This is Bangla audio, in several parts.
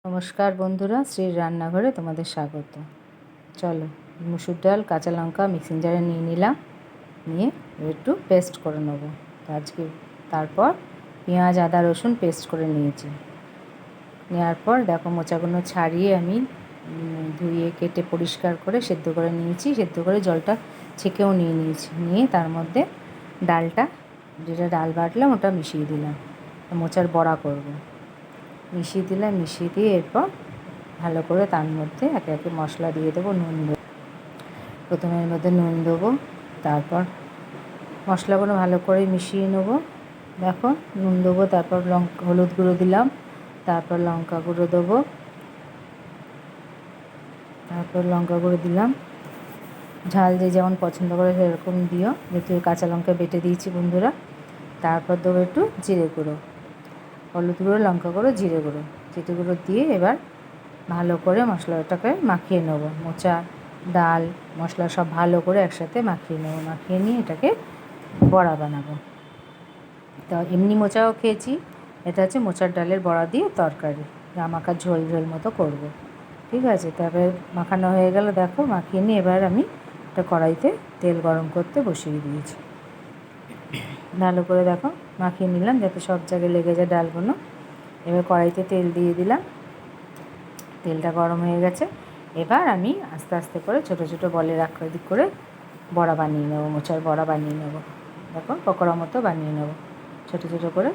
নমস্কার বন্ধুরা, শ্রীর রান্নাঘরে তোমাদের স্বাগত। চলো, মুসুর ডাল, কাঁচা লঙ্কা মিক্সিং জারে নিয়ে নিলাম, নিয়ে একটু পেস্ট করে নেব। তারপর পেঁয়াজ, আদা, রসুন পেস্ট করে নিয়েছি। নেওয়ার পর দেখো মোচাগুলো ছাড়িয়ে আমি ধুয়ে কেটে পরিষ্কার করে সেদ্ধ করে নিয়েছি। সেদ্ধ করে জলটা ছেঁকেও নিয়ে নিয়েছি। নিয়ে তার মধ্যে ডালটা, যেটা ডাল বাটলাম ওটা মিশিয়ে দিলাম। মোচার বড়া করব। মিশিয়ে দিলাম, মিশিয়ে দিয়ে এরপর ভালো করে তার মধ্যে একে একে মশলা দিয়ে দেবো। নুন দেবো, প্রথমে এর মধ্যে নুন দেবো, তারপর মশলাগুলো ভালো করে মিশিয়ে নেবো। দেখো নুন দেবো, তারপর হলুদ গুঁড়ো দিলাম, তারপর লঙ্কা গুঁড়ো দেবো, তারপর লঙ্কা গুঁড়ো দিলাম। ঝাল যে যেমন পছন্দ করে সেরকম দিও, যেহেতু কাঁচা লঙ্কা বেটে দিয়েছি বন্ধুরা। তারপর দেবো একটু জিরে গুঁড়ো, হলুদ গুঁড়ো, লঙ্কা গুঁড়ো, জিরে গুঁড়ো, জিরে গুঁড়ো দিয়ে এবার ভালো করে মশলাটাকে মাখিয়ে নেব। মোচা, ডাল, মশলা সব ভালো করে একসাথে মাখিয়ে নেব। মাখিয়ে নিয়ে এটাকে বড়া বানাবো। তো এমনি মোচাও খেয়েছি, এটা হচ্ছে মোচার ডালের বড়া দিয়ে তরকারি, মাখা ঝোল ঝোল মতো করব। ঠিক আছে, তারপরে মাখানো হয়ে গেল। দেখো মাখিয়ে নিয়ে এবার আমি একটা কড়াইতে তেল গরম করতে বসিয়ে দিয়েছি। ভালো করে দেখো মাখিয়ে নিলাম যাতে সব জায়গায় লেগে যায় ডালগুলো। এবার কড়াইতে তেল দিয়ে দিলাম, তেলটা গরম হয়ে গেছে। এবার আমি আস্তে আস্তে করে ছোটো ছোটো বলের আকৃতি করে বড়া বানিয়ে নেবো, মোচার বড়া বানিয়ে নেবো। দেখো পকোড়া মতো বানিয়ে নেবো, ছোটো ছোটো করে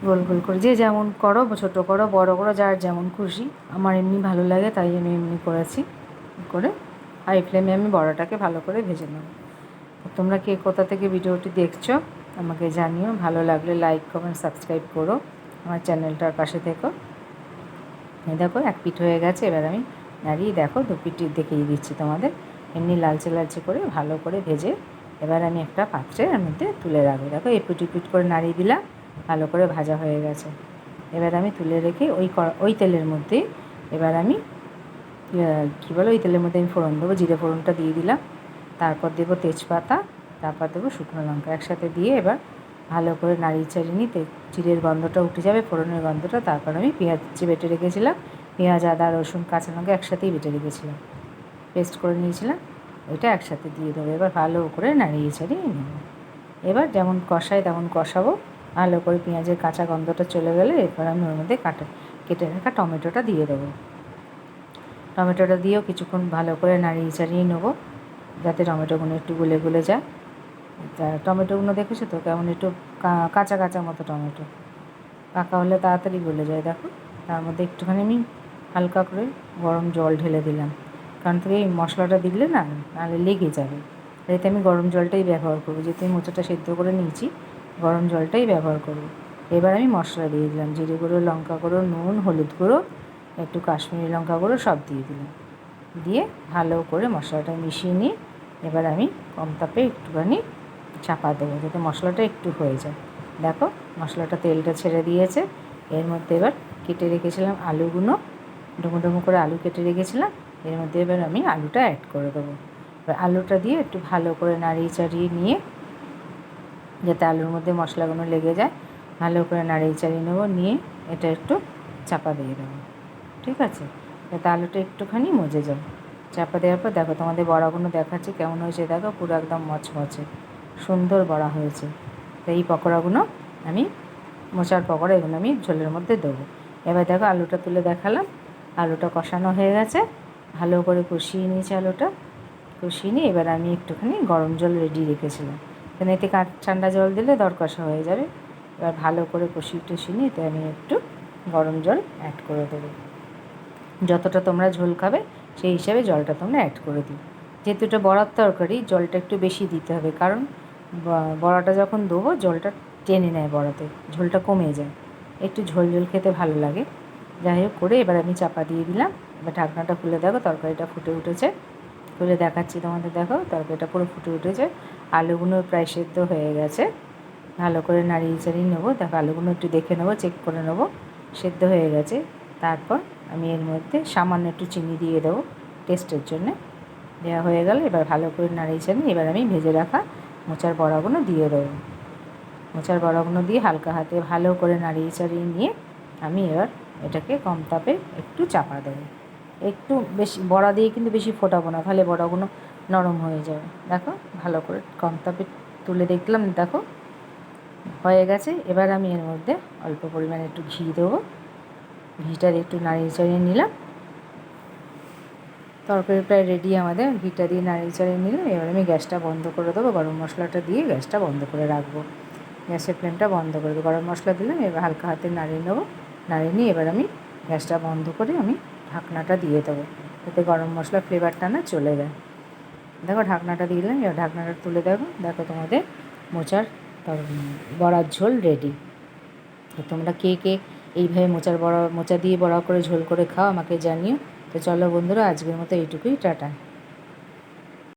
গোল গোল করে। যে যেমন করো, ছোটো করো, বড় করো, যার যেমন খুশি। আমার এমনি ভালো লাগে তাই আমি এমনি করেছি। করে হাই ফ্লেমে আমি বড়াটাকে ভালো করে ভেজে নেব। তোমরা কে কোথা থেকে ভিডিওটি দেখছো আমাকে জানিও। ভালো লাগলে লাইক, কমেন্ট, সাবস্ক্রাইব করো, আমার চ্যানেলটার পাশে থেকো। দেখো এক পিঠ হয়ে গেছে, এবার আমি নাড়িয়ে দেখো দু পিঠ দেখিয়ে দিচ্ছি তোমাদের। এমনি লালচে লালচে করে ভালো করে ভেজে এবার আমি একটা পাত্রের মধ্যে তুলে রাখবো। দেখো এপিট পিট করে নাড়িয়ে দিলাম, ভালো করে ভাজা হয়ে গেছে। এবার আমি তুলে রেখে ওই তেলের মধ্যে এবার আমি কী বলো, ওই তেলের মধ্যে আমি ফোড়ন দেবো। জিরে ফোড়নটা দিয়ে দিলাম, তারপর দেবো তেজপাতা, তারপর দেবো শুকনো লঙ্কা। একসাথে দিয়ে এবার ভালো করে নাড়িয়ে চাড়িয়ে নিতে জিরের গন্ধটা উঠে যাবে, ফোড়নের গন্ধটা। তারপর আমি পেঁয়াজ যে বেটে রেখেছিলাম, পেঁয়াজ, আদা, রসুন, কাঁচা লঙ্কা একসাথেই বেটে রেখেছিলাম, পেস্ট করে নিয়েছিলাম, ওইটা একসাথে দিয়ে দেবো। এবার ভালো করে নাড়িয়ে ছাড়িয়ে নেব। এবার যেমন কষাই তেমন কষাবো। ভালো করে পেঁয়াজের কাঁচা গন্ধটা চলে গেলে এরপর আমি ওর মধ্যে কেটে রাখা টমেটোটা দিয়ে দেবো। টমেটোটা দিয়েও কিছুক্ষণ ভালো করে নাড়িয়ে চাড়িয়ে নেবো, যাতে টমেটোগুলো একটু গলে গলে যায়। তা টমেটোগুলো দেখেছো তো কেমন একটু কাঁচা কাঁচা মতো টমেটো, পাকা হলে তাড়াতাড়ি গলে যায়। দেখো তার মধ্যে একটুখানি আমি হালকা করে গরম জল ঢেলে দিলাম, কারণ থেকে এই মশলাটা দিলে না, নাহলে লেগে যাবে। এতে আমি গরম জলটাই ব্যবহার করবো, যেহেতু আমি মোচাটা সেদ্ধ করে নিয়েছি, গরম জলটাই ব্যবহার করবো। এবার আমি মশলা দিয়ে দিলাম, জিরে গুঁড়ো, লঙ্কা গুঁড়ো, নুন, হলুদ গুঁড়ো, একটু কাশ্মীরি লঙ্কা গুঁড়ো সব দিয়ে দিলাম। দিয়ে ভালো করে মশলাটা মিশিয়ে নিয়ে এবার আমি কম তাপে একটুখানি চাপা দেবো, যাতে মশলাটা একটু হয়ে যায়। দেখো মশলাটা তেলটা ছেড়ে দিয়েছে। এর মধ্যে এবার কেটে রেখেছিলাম আলুগুলো, ডুমো ডুমো করে আলু কেটে রেখেছিলাম, এর মধ্যে এবার আমি আলুটা অ্যাড করে দেবো। এবার আলুটা দিয়ে একটু ভালো করে নাড়িয়ে চাড়িয়ে নিয়ে, যাতে আলুর মধ্যে মশলাগুলো লেগে যায়, ভালো করে নাড়িয়ে চাড়িয়ে নেবো। নিয়ে এটা একটু চাপা দিয়ে দেবো। ঠিক আছে, যাতে আলুটা একটুখানি মজে যায়। চাপা দেওয়ার পর দেখো তোমাদের বড়াগুলো দেখাচ্ছি কেমন হয়েছে। দেখো পুরো একদম মচমচে সুন্দর বড়া হয়েছে। তো এই পকোড়াগুলো আমি, মোচার পকোড়া, এগুলো আমি ঝোলের মধ্যে দেবো। এবার দেখো আলুটা তুলে দেখালাম, আলুটা কষানো হয়ে গেছে, ভালো করে কষিয়ে নিয়েছি আলুটা। কষিয়ে নিয়ে এবার আমি একটুখানি গরম জল রেডি রেখেছিলাম, কেন এতে ঠান্ডা জল দিলে দর কষা হয়ে যাবে। এবার ভালো করে কষিয়ে টষিয়ে নিয়ে এতে আমি একটু গরম জল অ্যাড করে দেবো। যতটা তোমরা ঝোল খাবে সেই হিসাবে জলটা তোমরা অ্যাড করে দিও। যেহেতু এটা বড়ার তরকারি, জলটা একটু বেশি দিতে হবে, কারণ বড়াটা যখন দেবো জলটা টেনে নেয় বড়াতে, ঝোলটা কমে যায়, একটু ঝোল ঝোল খেতে ভালো লাগে। যাই হোক করে এবার আমি চাপা দিয়ে দিলাম। এবার ঢাকনাটা খুলে দেখো তরকারিটা ফুটে উঠেছে, খুলে দেখাচ্ছি তোমাদের। দেখো তরকারিটা পুরো ফুটে উঠেছে, আলুগুলো প্রায় সেদ্ধ হয়ে গেছে। ভালো করে নাড়িয়ে চাড়িয়ে নেবো। দেখো আলুগুলো একটু দেখে নেবো, চেক করে নেবো সেদ্ধ হয়ে গেছে। তারপর আমি এর মধ্যে সামান্য একটু চিনি দিয়ে দেবো টেস্টের জন্যে। দেওয়া হয়ে গেল, এবার ভালো করে নাড়িয়ে চাড়িয়ে এবার আমি ভেজে রাখা মোচার বড়াগুলো দিয়ে দেবো। মোচার বড়াগুলো দিয়ে হালকা হাতে ভালো করে নাড়িয়ে চাড়িয়ে নিয়ে আমি এবার এটাকে কম তাপে একটু চাপা দেবো। একটু বেশি বড়া দিয়ে কিন্তু বেশি ফোটাবো না, তাহলে বড়াগুলো নরম হয়ে যাবে। দেখো ভালো করে কম তাপে তুলে দেখলাম, দেখো হয়ে গেছে। এবার আমি এর মধ্যে অল্প পরিমাণে একটু ঘি দেবো। ঘিটা একটু নাড়িয়ে চাড়িয়ে নিলাম। তরকারি প্রায় রেডি আমাদের, ঘিটা দিয়ে নাড়িয়ে চাড়িয়ে নিলাম। এবার আমি গ্যাসটা বন্ধ করে দেবো, গরম মশলাটা দিয়ে গ্যাসটা বন্ধ করে রাখবো। গ্যাসের ফ্লেমটা বন্ধ করে দেবো, গরম মশলা দিলাম। এবার হালকা হাতে নাড়িয়ে নেবো, নাড়িয়ে নিয়ে এবার আমি গ্যাসটা বন্ধ করে আমি ঢাকনাটা দিয়ে দেবো, যাতে গরম মশলার ফ্লেভারটা না চলে যায়। দেখো ঢাকনাটা দিয়ে দিলাম, এবার ঢাকনাটা তুলে দেবো। দেখো তোমাদের মোচার বড়ার ঝোল রেডি। তো তোমরা কে কে এইভাবে মোচা দিয়ে বড়া করে ঝোল করে খাও আমাকে জানিও। তো চলো বন্ধুরা, আজকের মতো এইটুকুই, টাটা।